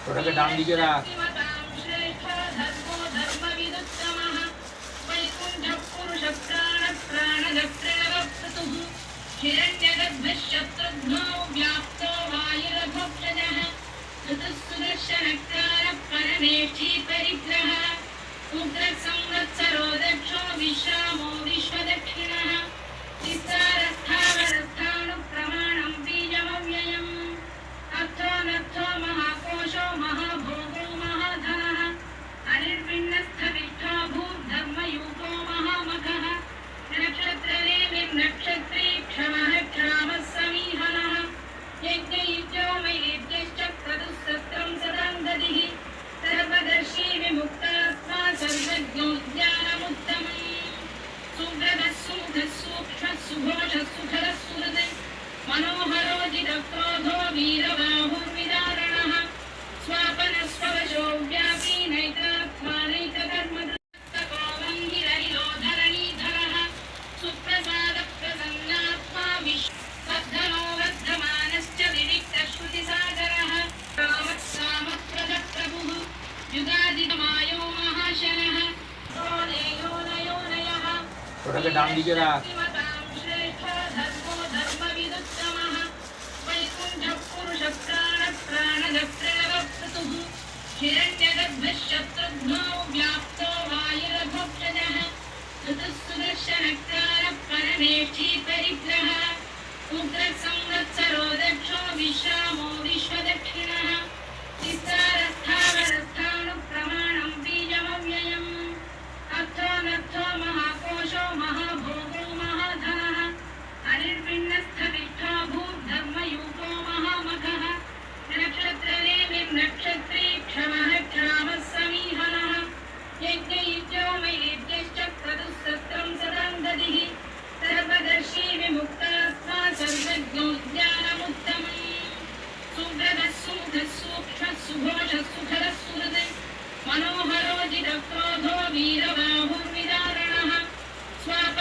थोड़ा डाउन लीजिए रहा हिरण्यगर्भशत्रुघ्नो व्याप्तो वायुरभक्षजः ऋतुसुदर्शनकार परमेष्ठी परिग्रहः उग्रसंवत्सरो दक्षो विश्रामो विश्वदक्षिणः तिस्रस्थावरस्थानुप्रमाणं बीजमव्ययम् अर्थो नर्थो महाकोशो महाभोगो महाधनः अनिर्विण्णस्थविष्ठो भूर्धर्मयूतो महामखः नक्षत्रे क्षमः क्षामः समीहनः यज्ञयुज्यो मयेभ्यश्च क्रतुः सत्रं सदां दधिः सर्वदर्शी विमुक्तात्मा सर्वज्ञो ज्ञानमुत्तमम् सुव्रतः सुमुखः सूक्ष्मः सुघोषः सुखरः सुहृदः मनोहरो जितक्रोधो वीरबाहुर्विदारणः स्वापनः स्ववशो व्यापी नैतात्मा नैतकर्मधृतः वन्दिरहिलो धरणीधरः सुप्रसादप्रसन्नात्मा विश्वधनो वर्धमानश्च विविक्तश्रुतिसागरः कामप्रदप्रभुः युगादितमायो महाशनः योनयोनयः थोड़ा डाउन लीजिए रहा हिरण्यगर्भशत्रुघ्नो व्याप्तो वायुरभक्षजः ऋतुसुदर्शनकार परमेष्ठी परिग्रहः उग्रसंवत्सरो दक्षो विश्रामो विश्वदक्षिणः तिस्रस्थावरस्थानुप्रमाणं बीजमव्ययम् अर्थो नर्थो महाकोशो महाभोगो महाधनः अनिर्विण्णस्थविष्ठो भूर्धर्मयूतो महामखः नक्षत्रे क्षमः क्षामः समीहनः यज्ञयुज्यो मयेभ्यश्च क्रतुः सत्रं सदां दधिः सर्वदर्शी विमुक्तात्मा सर्वज्ञो ज्ञानमुत्तमम् सुव्रतः सुमुखः सूक्ष्मः सुघोषः सुखरः सुहृदः मनोहरो जितक्रोधो वीरबाहुर्विदारणः स्वाप